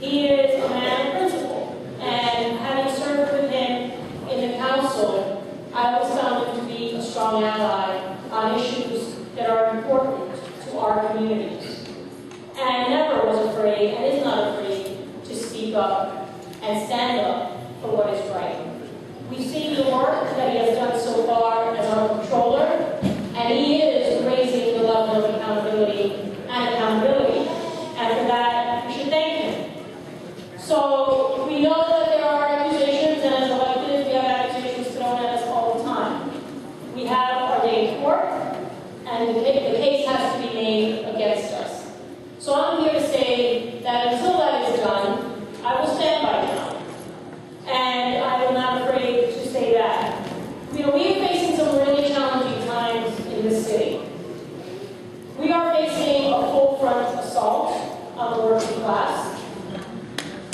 He is a man of principle, and having served we are facing some really challenging times in this city. We are facing a full-front assault on the working class.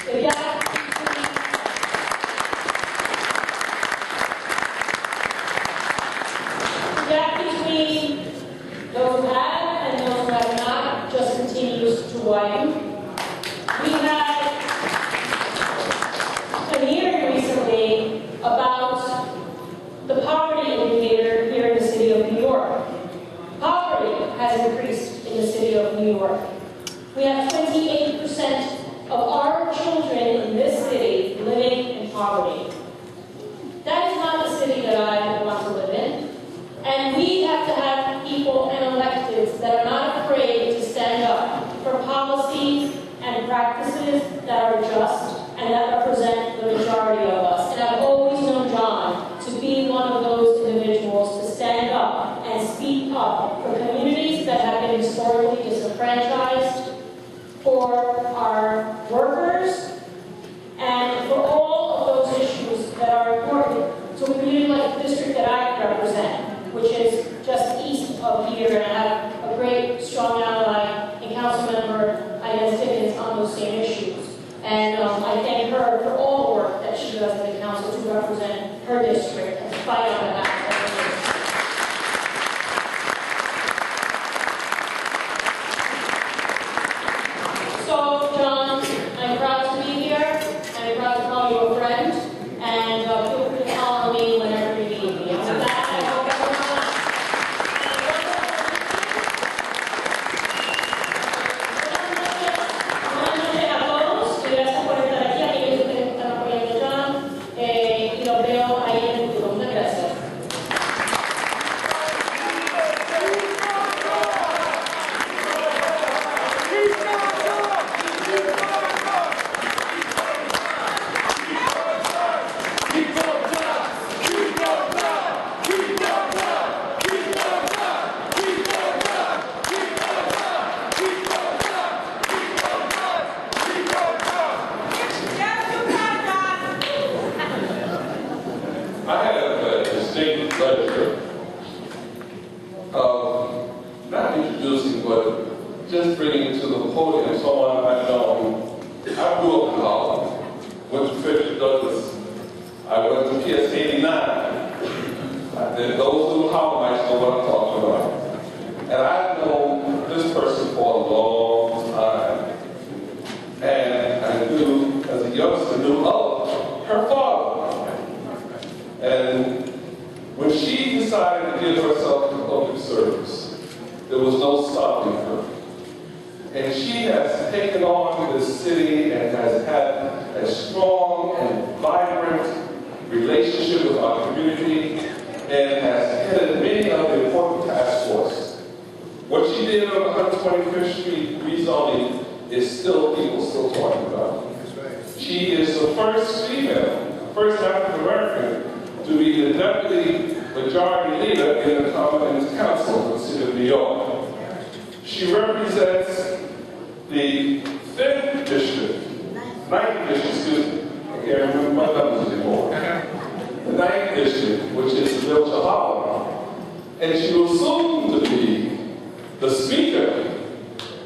The gap between those who have and those who have not just continues to widen. We had a hearing recently about the poverty indicator here in the city of New York. Poverty has increased in the city of New York. We have 28% of our children in this city living in poverty. That is not the city that I want to live in. And we have to have people and electeds that are not afraid to stand up for policies and practices that are just and that represent the majority of us. And I've always known John to be one of those individuals to stand up and speak up for communities that have been historically disenfranchised, for our workers, and for all of those issues that are important to a community like the district that I represent, which is just east of here, and I have a great, strong ally in Councilmember Inez on those same issues. And I thank her for all the work that she does in the council to represent her district and to fight on behalf of everyone. So, John, I'm proud to be here. I'm proud to call you a friend. And feel free to follow me whenever you need me. And with that, I hope not introducing, but just bringing to the podium someone I've known. I grew up in Harlem, went to Frederick Douglass. I went to PS 89. Then those little Harlemites know what I'm talking about. And I've known this person for a long time. And I knew, as a youngster, knew of her father. And when she decided to give herself to public service, there was no stopping her. And she has taken on this city and has had a strong and vibrant relationship with our community and has headed many of the important task forces. What she did on 125th Street rezoning is still, people still talking about. She is the first female, first African American to be the deputy majority leader in the Common Council of the City of New York. She represents the 5th district, 9th district, excuse me. I can't remember my numbers anymore. The 9th district, which is the village of Harlem. And she will soon to be the speaker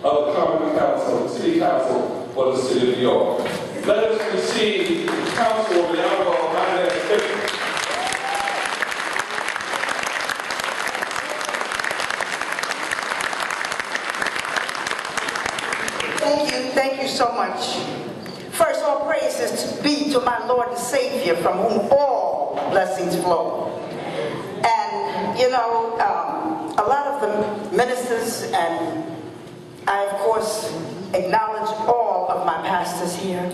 of the Common Council, the City Council for the City of New York. Let us receive Councilwoman Liulapalooza. Thank you so much. First, all praises be to my Lord and Savior, from whom all blessings flow. And, you know, a lot of the ministers, and I, of course, acknowledge all of my pastors here,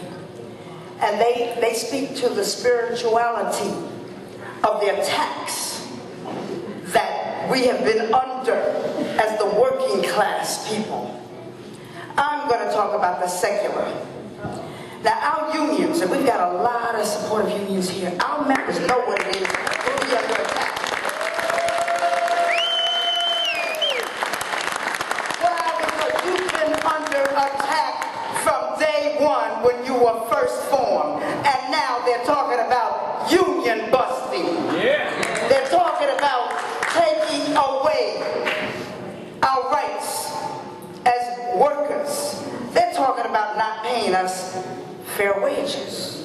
and they speak to the spirituality of the attacks that we have been under as the working class people. I'm going to talk about the secular. Now, our unions, and we've got a lot of supportive unions here, our members know what it is to be under attack. Well, because you've been under attack from day one when you were first formed, and now they're talking about union busting. Yeah. They're wages,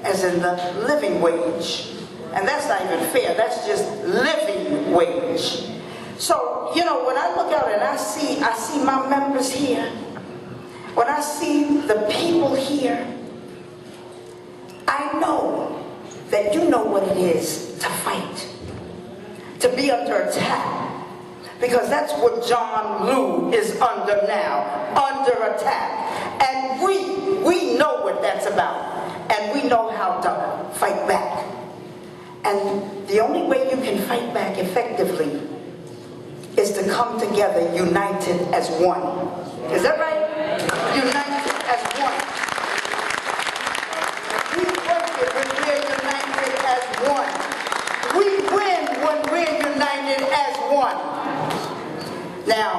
as in the living wage. And that's not even fair, that's just living wage. So, you know, when I look out and I see my members here, when I see the people here, I know that you know what it is to fight, to be under attack. Because that's what John Lew is under now, under attack. And we know what that's about. And we know how to fight back. And the only way you can fight back effectively is to come together united as one. Is that right? United as one. We work it when we're united as one. We win when we're united as one. Now,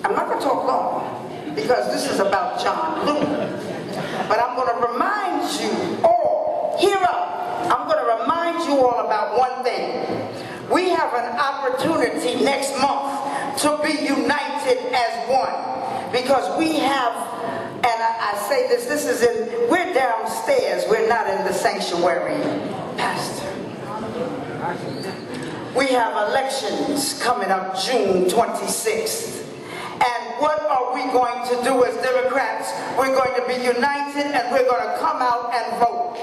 I'm not going to talk long because this is about John Lew. But I'm going to remind you all, hear up, I'm going to remind you all about one thing. We have an opportunity next month to be united as one. Because we have, and I say this is in, we're downstairs, we're not in the sanctuary, Pastor. We have elections coming up June 26th. And what are we going to do as Democrats? We're going to be united and we're going to come out and vote.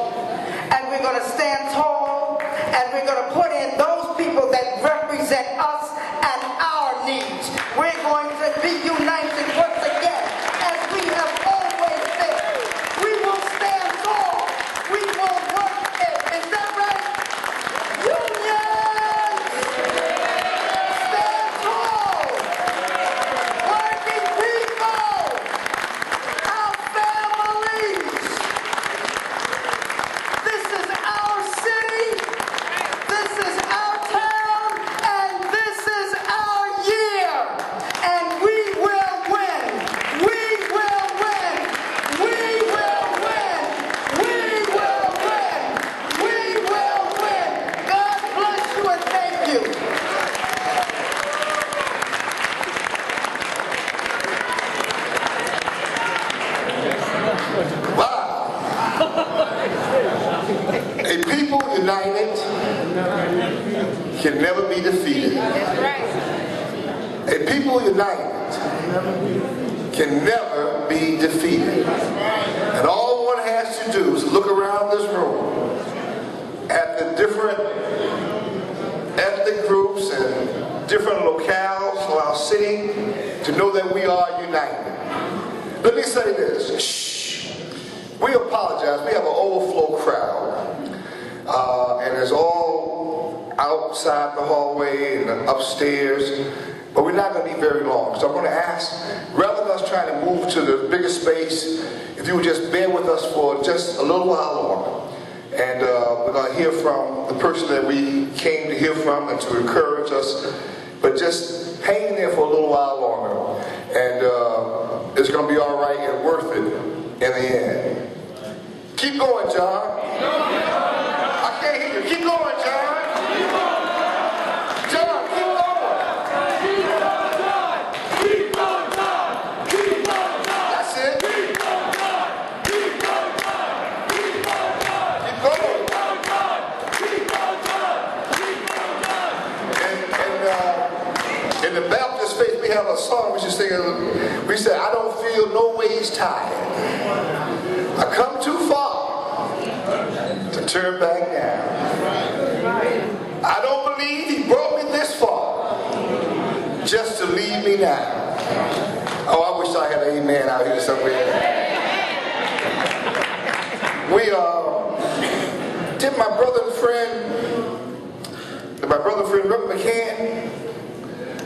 And we're going to stand tall and we're going to put in those people that represent us and our needs. We're going to be united once again as we have always been. We will stand tall. We will work it. Is that right? Union! Stand tall! Working people! Our families! This is our city! This is our town! And this is our year! And we will win! We will win! We will win! We will win! We will win! God bless you and thank you! Wow. A people united can never be defeated. That's right. A people united can never be defeated. And all one has to do is look around this room at the different ethnic groups and different locales of our city to know that we are united. Let me say this. Shh. We apologize. We have an overflow crowd. And it's all outside the hallway and upstairs. But we're not going to be very long. So I'm going to ask, rather than us trying to move to the bigger space, if you would just bear with us for just a little while longer. And we're going to hear from the person that we came to hear from and to encourage us. But just hang in there for a little while longer. And it's going to be all right and worth it in the end. Keep going, John. I can't hear you. Keep going, John. John, keep going. That's it. Keep going. And in the Baptist faith, we have a song we should sing. We say, I don't feel no ways tired. I come too far to turn back now. I don't believe he brought me this far just to leave me now. Oh, I wish I had an amen out here somewhere. Did my brother and friend Reverend McCann,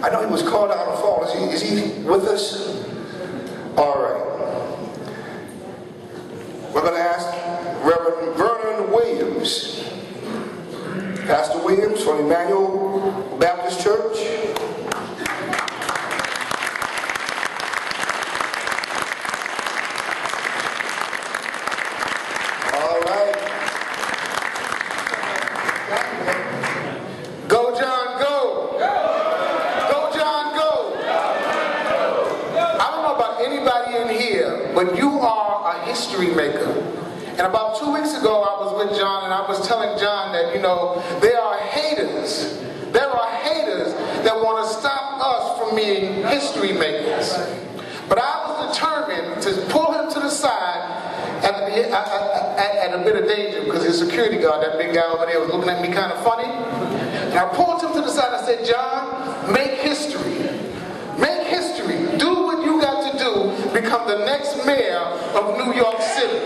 I know he was called out on the phone. Is he with us? All right. We're going to ask Reverend Vernon Williams, Pastor Williams from Emmanuel Baptist Church. All right. Go, John, go. Go, John, go. I don't know about anybody in here, but you are a history maker. with John, and I was telling John that, you know, there are haters. There are haters that want to stop us from being history makers. But I was determined to pull him to the side at a bit of danger, because his security guard, that big guy over there, was looking at me kind of funny. And I pulled him to the side and I said, John, make history. Make history. Do what you got to do. Become the next mayor of New York City.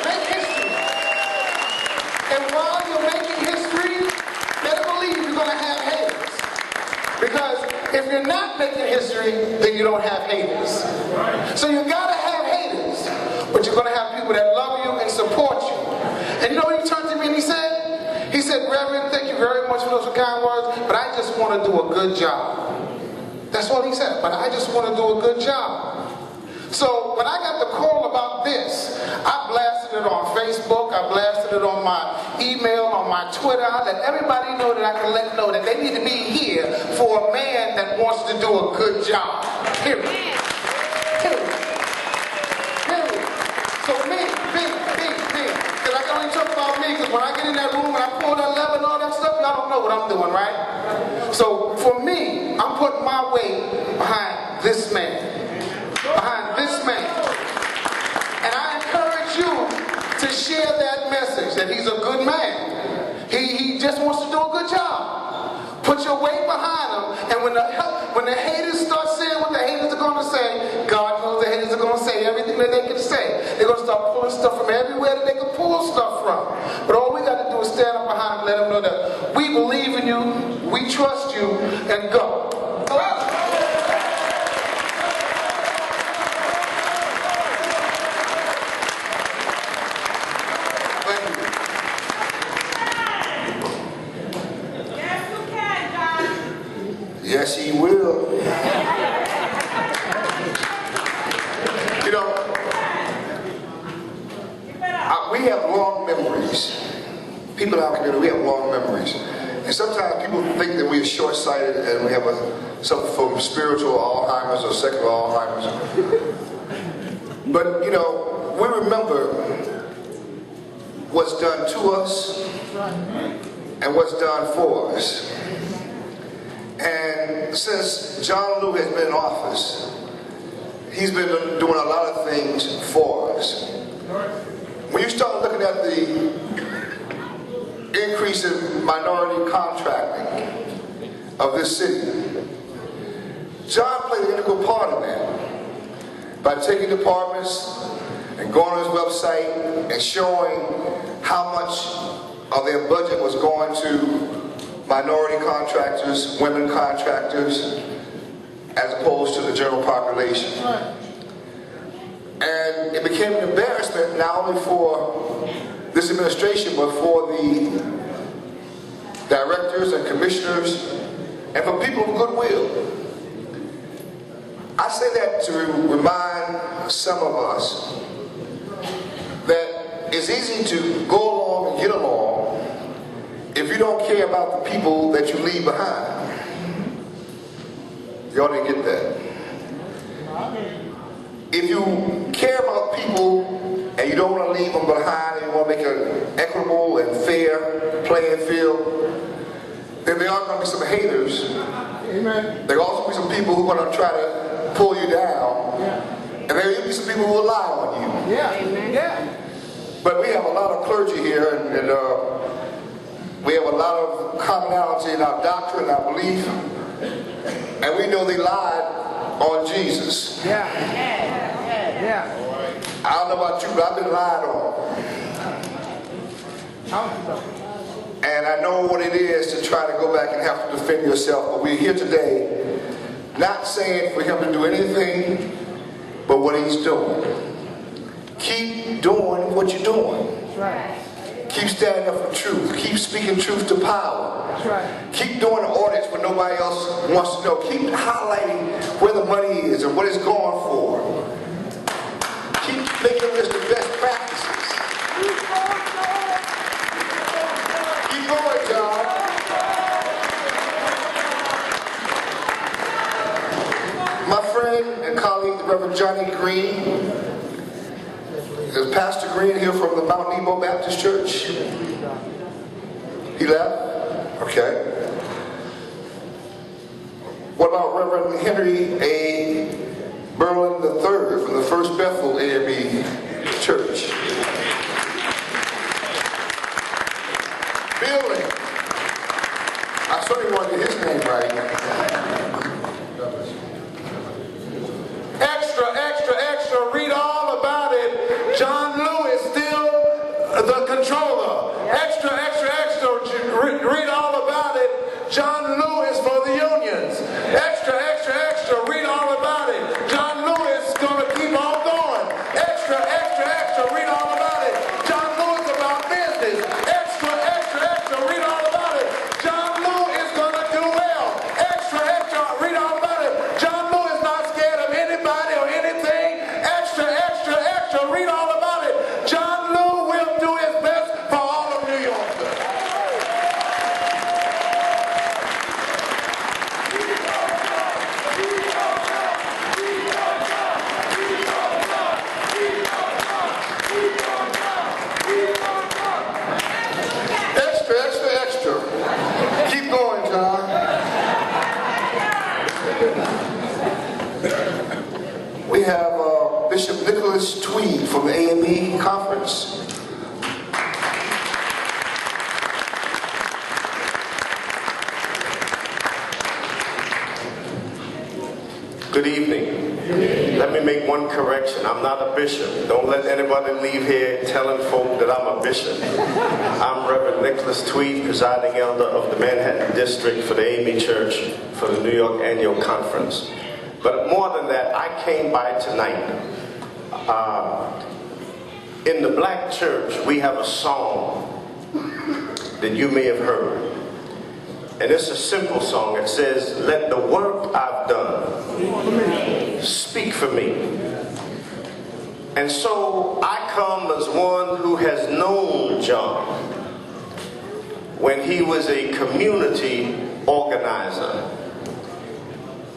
Make history. And while you're making history, better believe you're going to have haters. Because if you're not making history, then you don't have haters. So you got to have haters. But you're going to have people that love you and support you. And you know what he turned to me and he said? He said, Reverend, thank you very much for those kind words, but I just want to do a good job. That's what he said, but I just want to do a good job. So when I got the call about this, I blasted it on Facebook, I blasted it on my email, on my Twitter. I let everybody know that I can let know that they need to be here for a man that wants to do a good job. Period. Period. Period. So me. Because I can only talk about me, because when I get in that room and I pull that lever and all that stuff, y'all don't know what I'm doing, right? So for me, I'm putting my weight behind this man. Behind this man. And I encourage you to share that message, that he's a good man. He just wants to do a good job. Put your weight behind him, and when the haters start saying what the haters are going to say, God knows the haters are going to say everything that they can say. They're going to start pulling stuff from everywhere that they can pull stuff from. But all we got to do is stand up behind him and let them know that we believe in you, we trust you, and go. Yes, he will. You know, we have long memories. People in our community, we have long memories. And sometimes people think that we are short-sighted and we have something from spiritual Alzheimer's or secular Alzheimer's. But, you know, we remember what's done to us and what's done for us. And since John Lew has been in office, he's been doing a lot of things for us. When you start looking at the increase in minority contracting of this city, John played an integral part in that by taking departments and going on his website and showing how much of their budget was going to minority contractors, women contractors, as opposed to the general population. And it became an embarrassment not only for this administration, but for the directors and commissioners, and for people of goodwill. I say that to remind some of us that it's easy to go along and get along if you don't care about the people that you leave behind. Y'all didn't get that. If you care about people and you don't want to leave them behind and you want to make an equitable and fair playing field, then there are going to be some haters. Amen. There will also be some people who are going to try to pull you down. Yeah. And there will be some people who will lie on you. Yeah. Amen. Yeah. But we have a lot of clergy here, and we have a lot of commonality in our doctrine, our belief, and we know they lied on Jesus. Yeah. I don't know about you, but I've been lied on. And I know what it is to try to go back and have to defend yourself. But we're here today not saying for him to do anything but what he's doing. Keep doing what you're doing. That's right. Keep standing up for truth. Keep speaking truth to power. That's right. Keep doing the audits when nobody else wants to know. Keep highlighting where the money is and what it's going for. Keep making this the best practices. Keep going, John. My friend and colleague, the Reverend Johnny Green, Is Pastor Green here from the Mount Nebo Baptist Church? He left? Okay. What about Reverend Henry A. Berlin III from the First Bethel AME Church? Billy. I certainly want to get his name right. Extra, extra, extra. Read all about it. John Lewis, still the controller. Extra, extra, extra. Read all about it. John Lewis for the unions. Extra, extra, extra. Read all about it. John Lewis gonna keep on going. Extra, extra, extra. Read all about it. John Lewis about business. Extra, extra, extra. Read all about it. John Lewis is gonna do well. Extra, extra. Read all about it. John Lewis not scared of anybody or anything. Extra, extra, extra. Read all about it. John Lewis will do his best for all of New York. Extra, extra, extra. Keep going, John. We have Bishop Nicholas Tweed from the AME Conference. Good evening. Let me make one correction. I'm not a bishop. Don't let anybody leave here telling folk that I'm a bishop. I'm Reverend Nicholas Tweed, presiding elder of the Manhattan District for the AME Church for the New York Annual Conference. But more than that, I came by tonight. In the black church, we have a song that you may have heard. And it's a simple song. It says, "Let the work I've done speak for me." And so I come as one who has known John when he was a community organizer,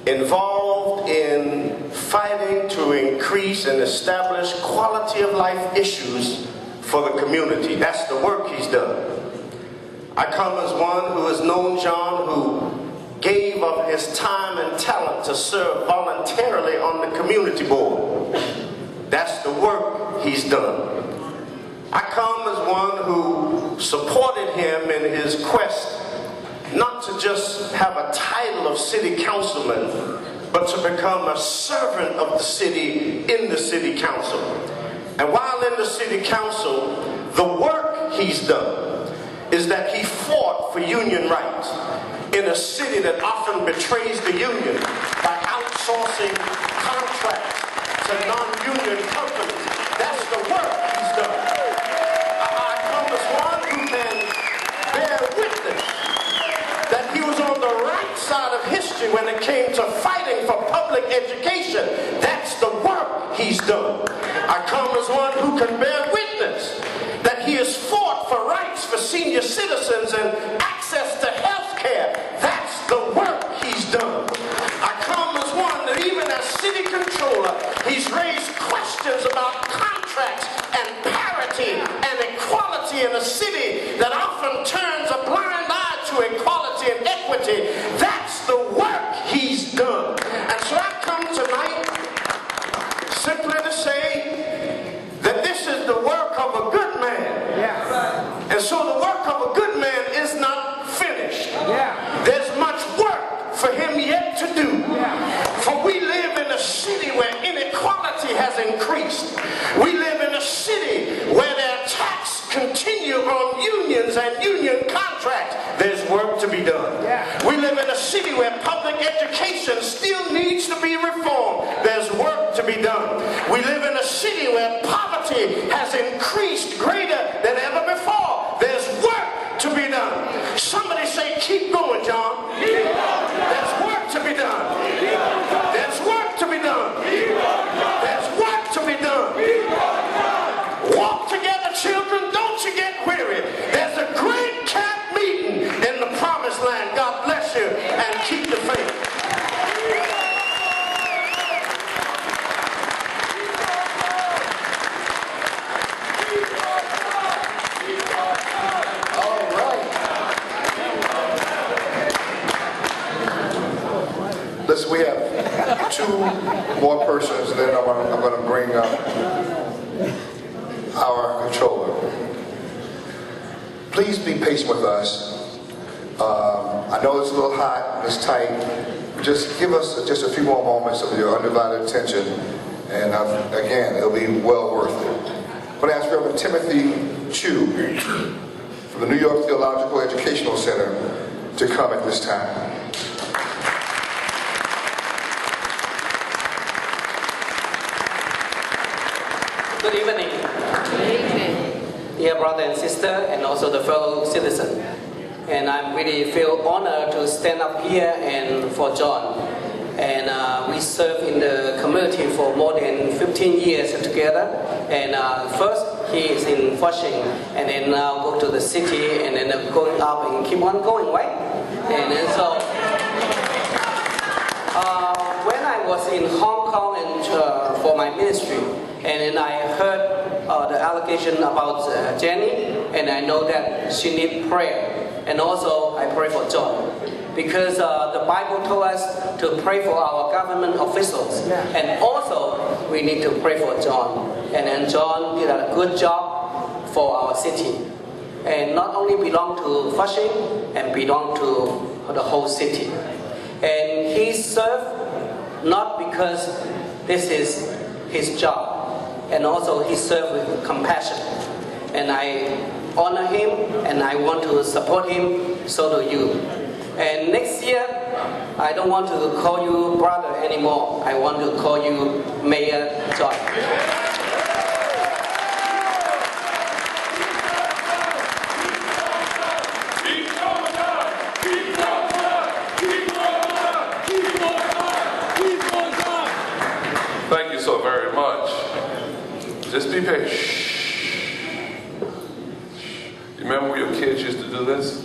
involved in fighting to increase and establish quality of life issues for the community. That's the work he's done. I come as one who has known John, who gave of his time and talent to serve voluntarily on the community board. That's the work he's done. I come as one who supported him in his quest not to just have a title of city councilman, but to become a servant of the city in the city council. And while in the city council, the work he's done is that he fought for union rights in a city that often betrays the union by outsourcing contracts to non-union companies. That's the work he's done. I come as one who can bear witness that he was on the right side of history when it came to fighting for public education. That's the work he's done. I come as one who can bear witness that he has fought for rights for senior citizens and access to health care. That's the work he's done. I come as one that even as city controller, he's raised questions about contracts and parity and equality in a city that often turns a blind eye to equality and equity. That's the work he's done. And so I come tonight simply to say that this is the work of a good man. And so the work of a good man is not finished. There's much work for him yet to do. For we live in a city where inequality has increased. We live in a city where their attacks continue on unions and union contracts. There's work to be done. We live in a city where public education still needs to be reformed. There's work to be done. We live in a city where poverty has increased greater than ever before. There's work to be done. Somebody say, keep going, John. There's work to be done. There's work to be done. There's work to be done. Walk together, children. Don't you get weary. There's a great camp meeting in the promised land. God bless you and keep the faith. Listen, we have 2 more persons, and then I'm going to bring up our controller. Please be patient with us. I know it's a little hot, it's tight. Just give us just a few more moments of your undivided attention, and again, it'll be well worth it. I'm going to ask Reverend Timothy Chu from the New York Theological Educational Center to come at this time. Good evening. Good evening. Dear brother and sister, and also the fellow citizen. And I really feel honored to stand up here and for John. And we serve in the community for more than 15 years together. And first he is in Flushing, and then now go to the city, and then going up and keep on going, right? And then so when I was in Hong Kong and for my ministry, and then I heard the allegation about Jenny, and I know that she needs prayer. And also I pray for John. Because the Bible told us to pray for our government officials. And also we need to pray for John. And then John did a good job for our city. And not only belong to Flushing, and belong to the whole city. And he served not because this is his job. And also he served with compassion. And I honor him, and I want to support him, so do you. And next year, I don't want to call you brother anymore. I want to call you Mayor John. Thank you so very much. Just be patient. Remember when your kids used to do this?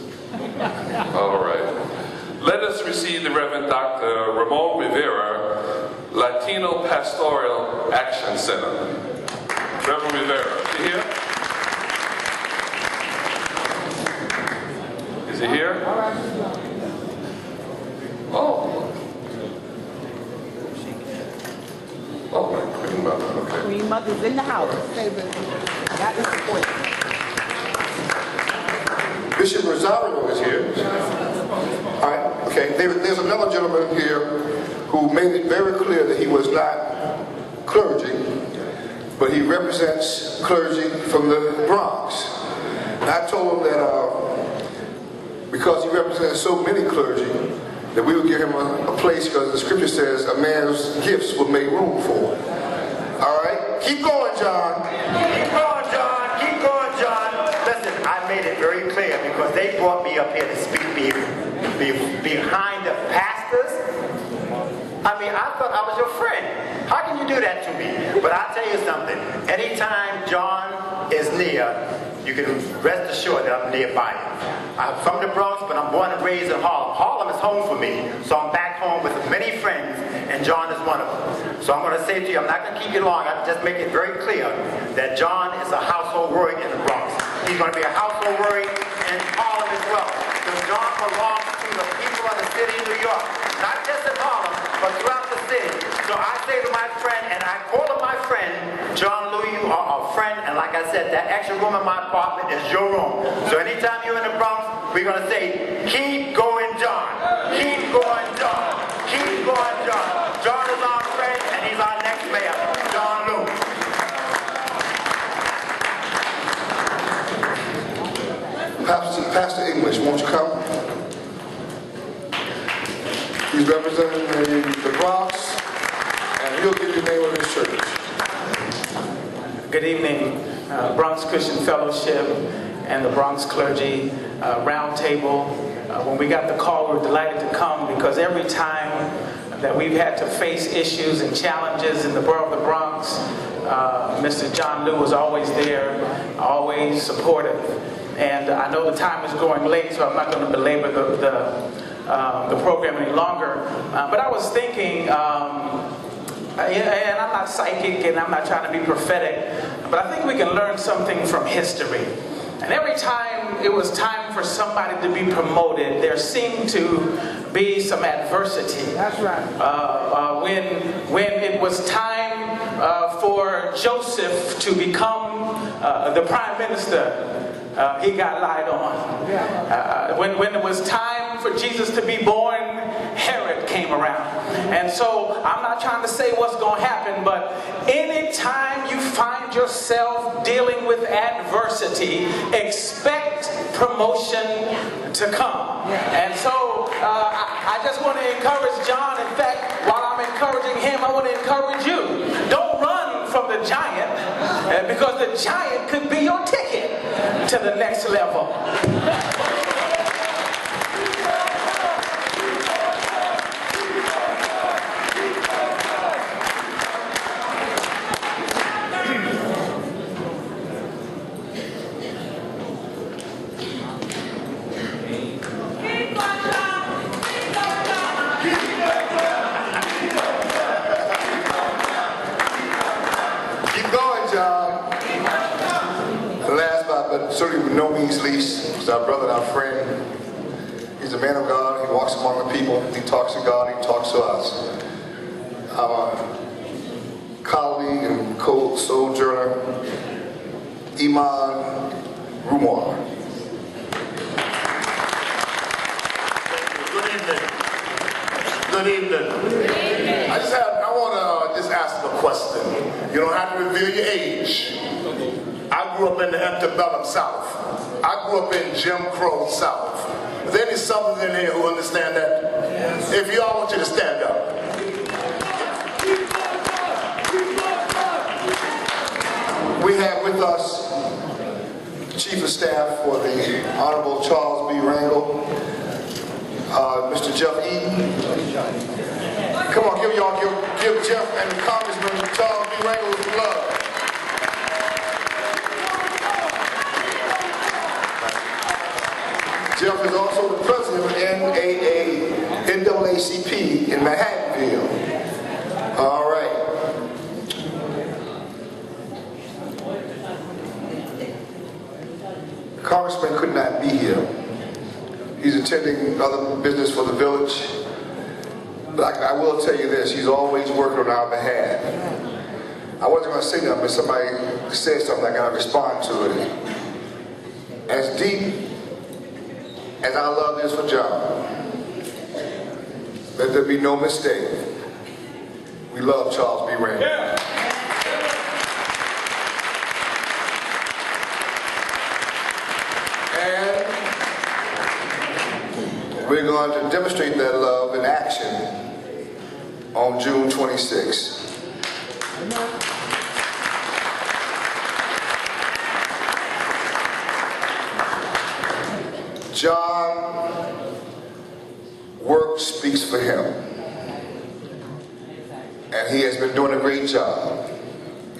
All right. Let us receive the Reverend Dr. Ramon Rivera, Latino Pastoral Action Center. Reverend Rivera, is he here? Is he here? Oh. Oh, my Queen Mother, okay. Queen Mother's in the house. That is the point. Bishop Rosario is here. All right, okay. There's another gentleman here who made it very clear that he was not clergy, but he represents clergy from the Bronx. And I told him that because he represents so many clergy, that we would give him a place, because the scripture says a man's gifts will make room for it. All right? Keep going, John. Keep going, John. Keep going, John. Listen, I made it very clear because they brought me up here to speak behind the pastors. I mean, I thought I was your friend. How can you do that to me? But I'll tell you something. Anytime John is near, you can rest assured that I'm nearby him. I'm from the Bronx, but I'm born and raised in Harlem. Harlem is home for me, so I'm back home with many friends, and John is one of them. So I'm going to say to you, I'm not going to keep you long. I'll just make it very clear that John is a household word in the Bronx. He's going to be a household word in Harlem as well. Because John belongs to the people of the city of New York, not just in Harlem, but throughout the city. So I say to my friend, and I call him my friend, John Louis, you are a friend, and like I said, that extra room in my apartment is your room. So anytime you're in the Bronx, we're going to say, keep going, John. Keep going, John. Keep going, John. John is our friend, and he's our next mayor, John Lou. Pastor English, won't you come? He's representing the Bronx, and he'll give you the name of his church. Good evening, Bronx Christian Fellowship and the Bronx Clergy Roundtable. When we got the call, we were delighted to come because every time that we've had to face issues and challenges in the borough of the Bronx, Mr. John Liu was always there, always supportive. And I know the time is going late, so I'm not going to belabor the program any longer. But I was thinking, and I'm not psychic and I'm not trying to be prophetic, but I think we can learn something from history. And every time it was time for somebody to be promoted, there seemed to be some adversity. That's right. When it was time for Joseph to become the prime minister, he got lied on. When it was time for Jesus to be born, Herod came around. And so I'm not trying to say what's going to happen, but anytime you find yourself dealing with adversity, expect promotion to come. And so I just want to encourage John. In fact, while I'm encouraging him, I want to encourage you. Don't run from the giant, because the giant could be your ticket to the next level. But certainly with no means least, is our brother and our friend. He's a man of God. He walks among the people. He talks to God. He talks to us. Our colleague and co-sojourner, Iman Rumor. Good evening. Good evening. I want to just ask a question. You don't have to reveal your age. I grew up in the antebellum South. I grew up in Jim Crow South. Is there any Southerners in here who understand that? Yes. If you all want you to stand up. We have with us Chief of Staff for the Honorable Charles B. Rangel, Mr. Jeff Eaton. Come on, give Jeff and the Congressman Charles B. Rangel some love. Jeff is also the president of NAACP in Manhattanville. All right. The Congressman could not be here. He's attending other business for the village. But I will tell you this, he's always working on our behalf. I wasn't going to say nothing, but somebody said something, I got to respond to it. As deep as our love is for John, let there be no mistake. We love Charles B. Rangel. Yeah. And we're going to demonstrate that love in action on June 26th. John, work speaks for him. And he has been doing a great job.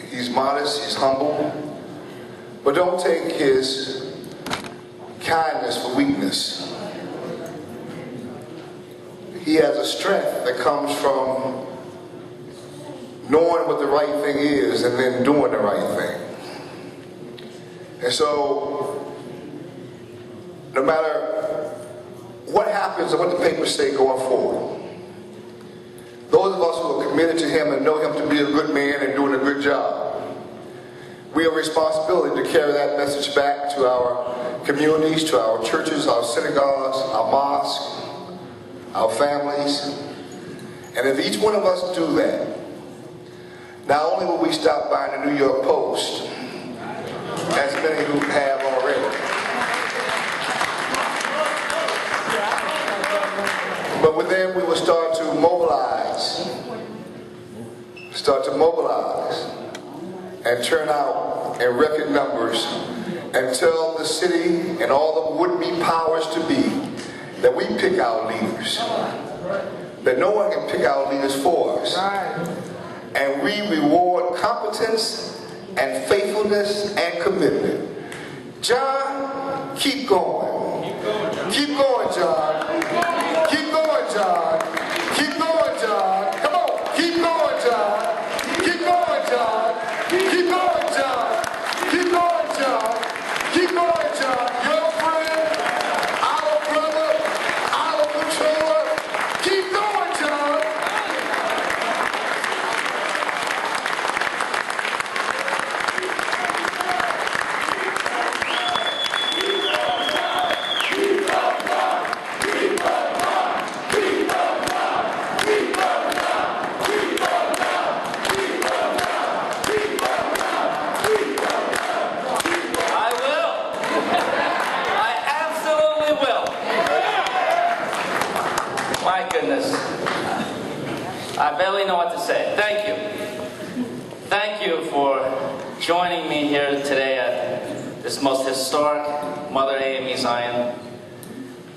He's modest, he's humble, but don't take his kindness for weakness. He has a strength that comes from knowing what the right thing is and then doing the right thing. And so, no matter what happens and what the papers say going forward, those of us who are committed to him and know him to be a good man and doing a good job, we have a responsibility to carry that message back to our communities, to our churches, our synagogues, our mosques, our families. And if each one of us do that, not only will we stop buying the New York Post, as many who have already, but then we will start to mobilize and turn out in record numbers and tell the city and all the would-be powers to be that we pick our leaders, that no one can pick our leaders for us. And we reward competence and faithfulness and commitment. John, keep going. Keep going, John. Keep going, John. Keep going, John. Come on. Keep going, John. Keep going, John. Keep going, John. Keep going, John. Keep going, John. Your friend, our brother, our controller, barely know what to say. Thank you. Thank you for joining me here today at this most historic Mother AME Zion.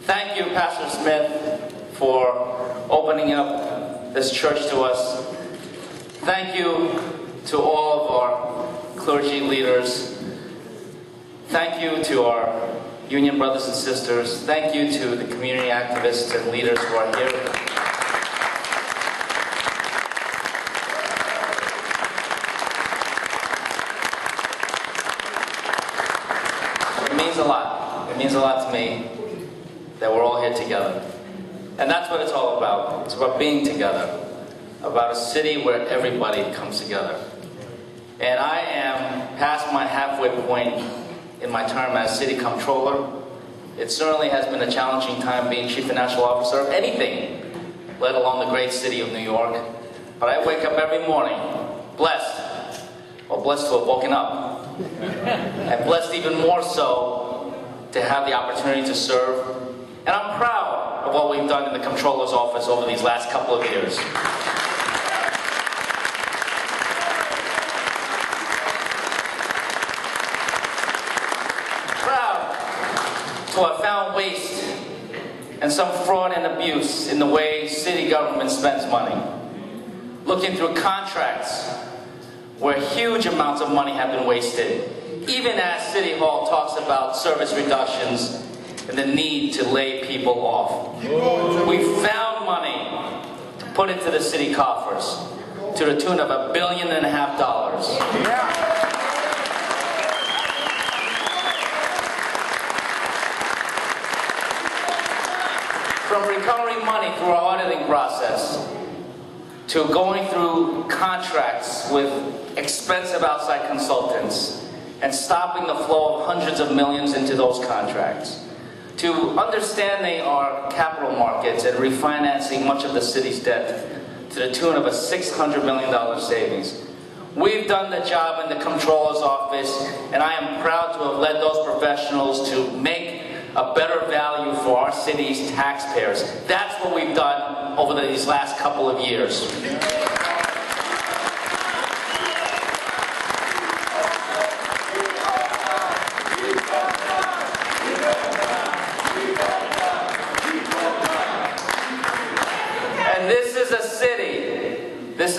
Thank you, Pastor Smith, for opening up this church to us. Thank you to all of our clergy leaders. Thank you to our union brothers and sisters. Thank you to the community activists and leaders who are here. It means a lot. It means a lot to me that we're all here together. And that's what it's all about. It's about being together. About a city where everybody comes together. And I am past my halfway point in my term as city comptroller. It certainly has been a challenging time being chief financial officer of anything, let alone the great city of New York. But I wake up every morning blessed, or blessed to have woken up, and blessed even more so to have the opportunity to serve. And I'm proud of what we've done in the comptroller's office over these last couple of years. To have found waste and some fraud and abuse in the way city government spends money. Looking through contracts where huge amounts of money have been wasted, even as City Hall talks about service reductions and the need to lay people off. We found money to put into the city coffers to the tune of $1.5 billion. Yeah. From recovering money through our auditing process, to going through contracts with expensive outside consultants, and stopping the flow of hundreds of millions into those contracts, to understanding our capital markets and refinancing much of the city's debt to the tune of a $600 million savings. We've done the job in the comptroller's office, and I am proud to have led those professionals to make a better value for our city's taxpayers. That's what we've done over these last couple of years. And this is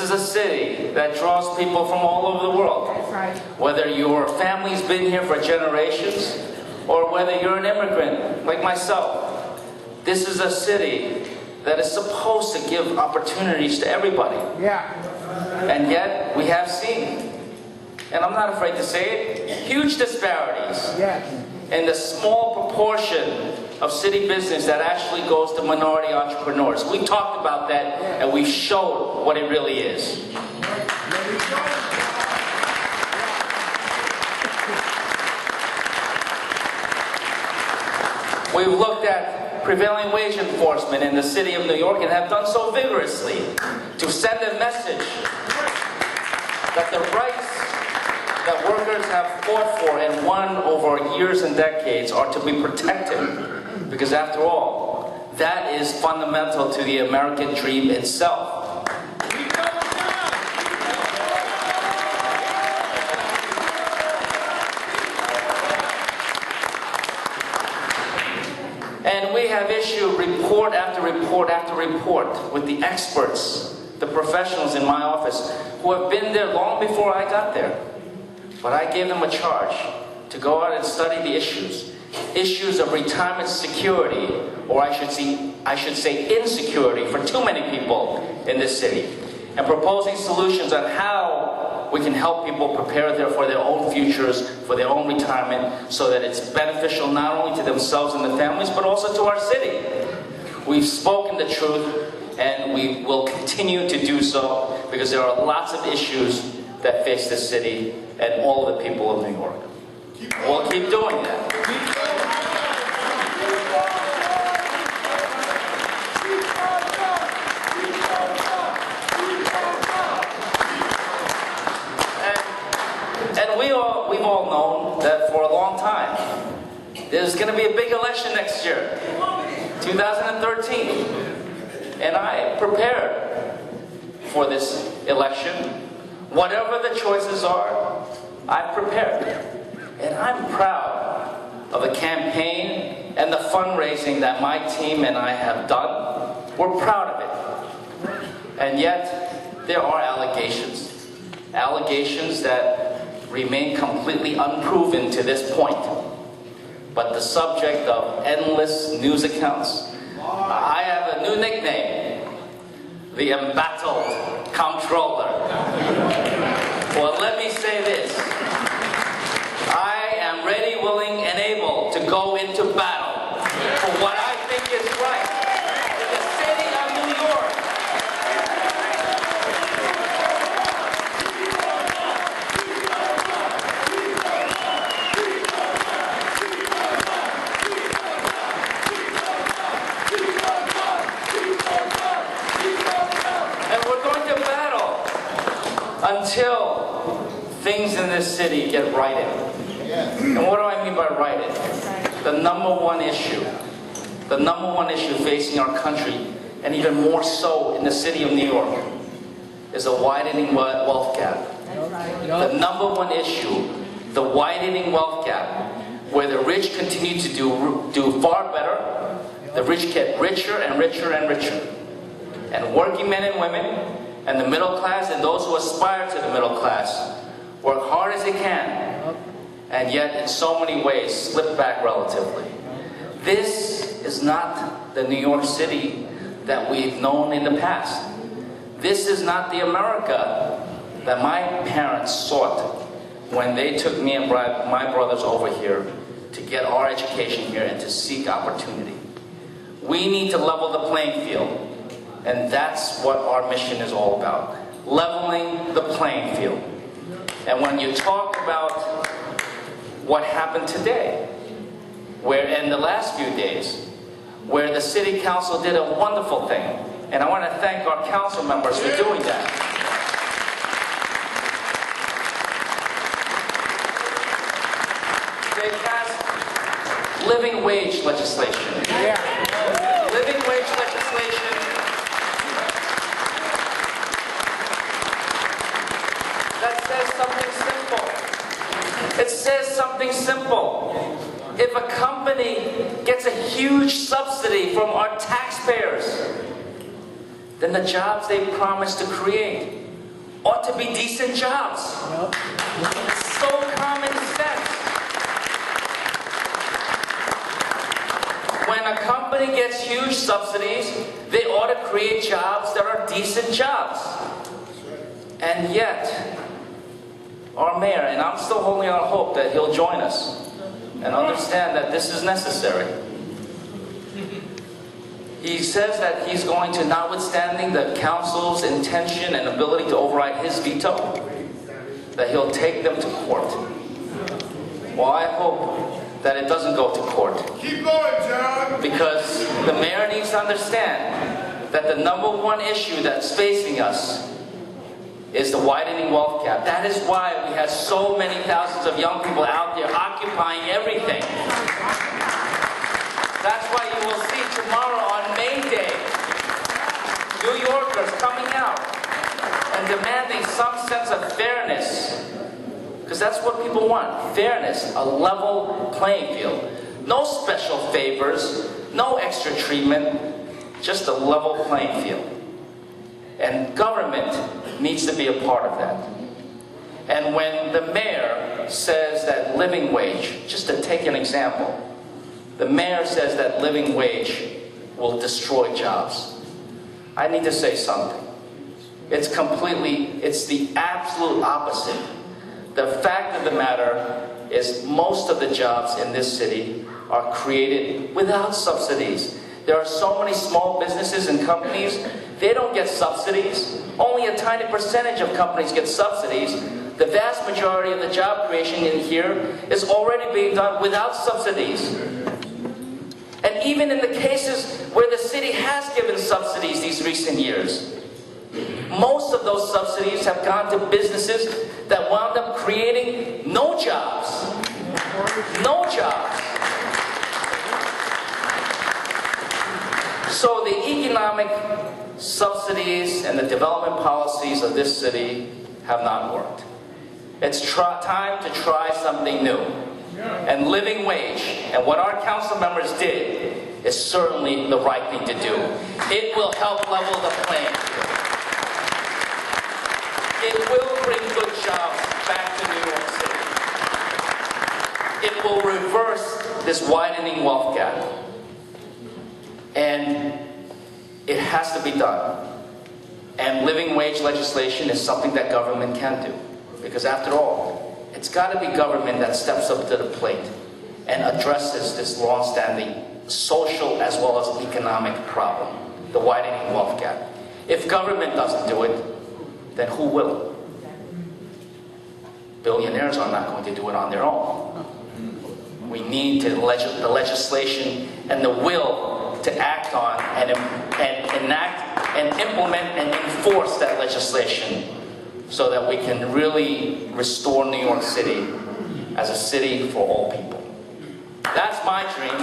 a city that draws people from all over the world. That's right. Whether your family's been here for generations, or whether you're an immigrant like myself, this is a city that is supposed to give opportunities to everybody. Yeah. And yet, we have seen, and I'm not afraid to say it, huge disparities in the small proportion of city business that actually goes to minority entrepreneurs. We talked about that, and we showed what it really is. We've looked at prevailing wage enforcement in the city of New York and have done so vigorously to send a message that the rights that workers have fought for and won over years and decades are to be protected. Because after all, that is fundamental to the American dream itself. And we have issued report after report after report with the experts, the professionals in my office, who have been there long before I got there. But I gave them a charge to go out and study the issues. Issues of retirement security, or I should say insecurity for too many people in this city. And proposing solutions on how we can help people prepare for their own futures, for their own retirement, so that it's beneficial not only to themselves and their families, but also to our city. We've spoken the truth, and we will continue to do so, because there are lots of issues that face this city and all of the people of New York. We'll keep doing that. And we've all known that for a long time. There's going to be a big election next year, 2013. And I prepared for this election. Whatever the choices are, I've prepared. And I'm proud of the campaign and the fundraising that my team and I have done. We're proud of it. And yet, there are allegations. Allegations that remain completely unproven to this point. But the subject of endless news accounts, I have a new nickname, the embattled comptroller. Well, let me say this. I am ready, willing, and able to go into battle for what I think is right in the city of New York. And we're going to battle until things in this city get righted. And what do I mean by righted? The number one issue facing our country, and even more so in the city of New York, is a widening wealth gap. The number one issue, the widening wealth gap, where the rich continue to do far better, the rich get richer and richer and richer. And working men and women, and the middle class, and those who aspire to the middle class, work hard as they can, and yet in so many ways slip back relatively. This is not the New York City that we've known in the past. This is not the America that my parents sought when they took me and my brothers over here to get our education here and to seek opportunity. We need to level the playing field, and that's what our mission is all about. Leveling the playing field. And when you talk about what happened today, where in the last few days, where the city council did a wonderful thing, and I want to thank our council members for doing that. They passed living wage legislation. Living wage legislation that says something simple. It says something simple. If a company gets a huge subsidy from our taxpayers, then the jobs they promised to create ought to be decent jobs. So common sense. When a company gets huge subsidies, they ought to create jobs that are decent jobs. And yet, our mayor, and I'm still holding out hope that he'll join us and understand that this is necessary. He says that he's going to, notwithstanding the council's intention and ability to override his veto, that he'll take them to court. Well, I hope that it doesn't go to court. Keep going, John. Because the mayor needs to understand that the number one issue that's facing us is the widening wealth gap. That is why we have so many thousands of young people out there occupying everything. That's why you will see tomorrow on May Day, New Yorkers coming out and demanding some sense of fairness. Because that's what people want, fairness, a level playing field. No special favors, no extra treatment, just a level playing field. And government needs to be a part of that. And when the mayor says that living wage, just to take an example, the mayor says that living wage will destroy jobs. I need to say something. It's the absolute opposite. The fact of the matter is most of the jobs in this city are created without subsidies. There are so many small businesses and companies, they don't get subsidies. Only a tiny percentage of companies get subsidies. The vast majority of the job creation in here is already being done without subsidies. And even in the cases where the city has given subsidies these recent years, most of those subsidies have gone to businesses that wound up creating no jobs. No jobs. So the economic subsidies and the development policies of this city have not worked. It's time to try something new. And living wage, and what our council members did, is certainly the right thing to do. It will help level the playing field. It will bring good jobs back to New York City. It will reverse this widening wealth gap. And it has to be done. And living wage legislation is something that government can do. Because after all, it's got to be government that steps up to the plate and addresses this long-standing social as well as economic problem, the widening wealth gap. If government doesn't do it, then who will? Billionaires are not going to do it on their own. We need the legislation and the will to act on and enact and implement and enforce that legislation so that we can really restore New York City as a city for all people. That's my dream.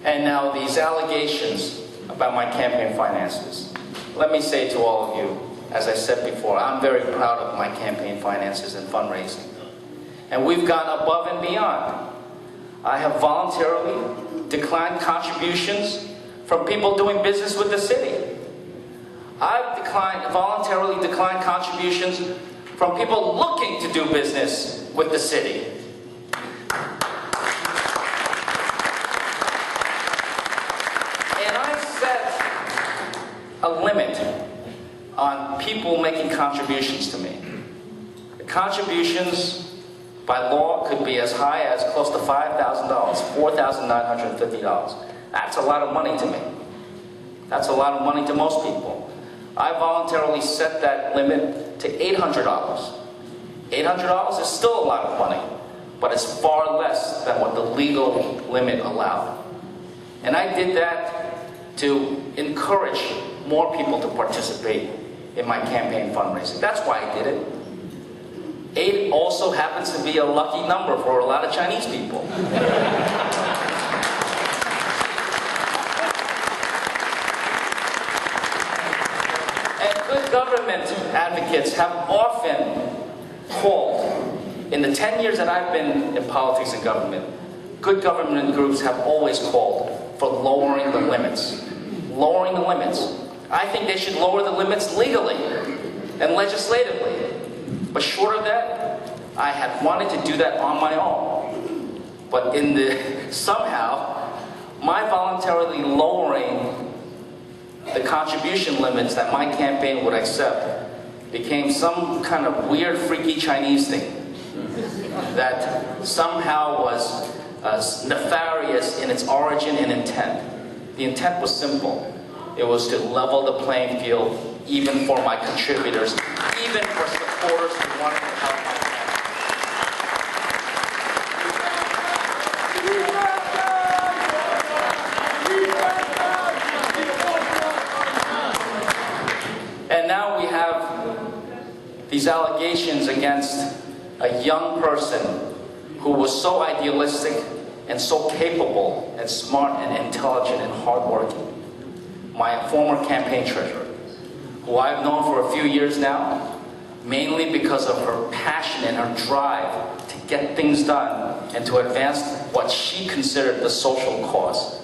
And now these allegations about my campaign finances. Let me say to all of you, as I said before, I'm very proud of my campaign finances and fundraising. And we've gone above and beyond. I have voluntarily declined contributions from people doing business with the city. I've voluntarily declined contributions from people looking to do business with the city. And I set a limit on people making contributions to me. The contributions by law could be as high as close to $5,000, $4,950. That's a lot of money to me. That's a lot of money to most people. I voluntarily set that limit to $800. $800 is still a lot of money, but it's far less than what the legal limit allowed. And I did that to encourage more people to participate in my campaign fundraising. That's why I did it. 8 also happens to be a lucky number for a lot of Chinese people. And good government advocates have often called, in the 10 years that I've been in politics and government, good government groups have always called for lowering the limits. Lowering the limits. I think they should lower the limits legally and legislatively. But short of that, I had wanted to do that on my own. But somehow, my voluntarily lowering the contribution limits that my campaign would accept became some kind of weird, freaky Chinese thing that somehow was nefarious in its origin and intent. The intent was simple. It was to level the playing field even for my contributors, even for supporters who wanted to help my family. And now we have these allegations against a young person who was so idealistic and so capable and smart and intelligent and hardworking. My former campaign treasurer, who I've known for a few years now, mainly because of her passion and her drive to get things done and to advance what she considered the social cause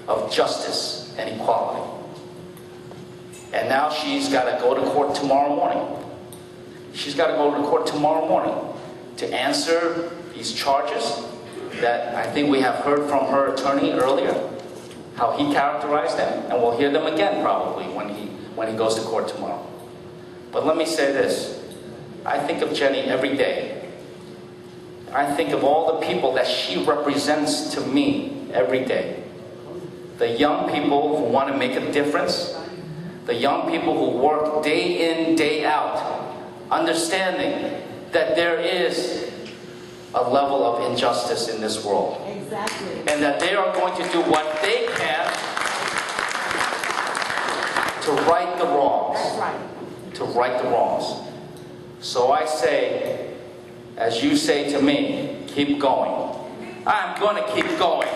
of justice and equality. And now she's got to go to court tomorrow morning. She's got to go to court tomorrow morning to answer these charges that I think we have heard from her attorney earlier, how he characterized them, and we'll hear them again probably when he goes to court tomorrow. But let me say this. I think of Jenny every day. I think of all the people that she represents to me every day. The young people who want to make a difference. The young people who work day in, day out, understanding that there is a level of injustice in this world. Exactly. And that they are going to do what they can to right the wrongs. That's right. To right the wrongs. So I say, as you say to me, keep going. I'm going to keep going.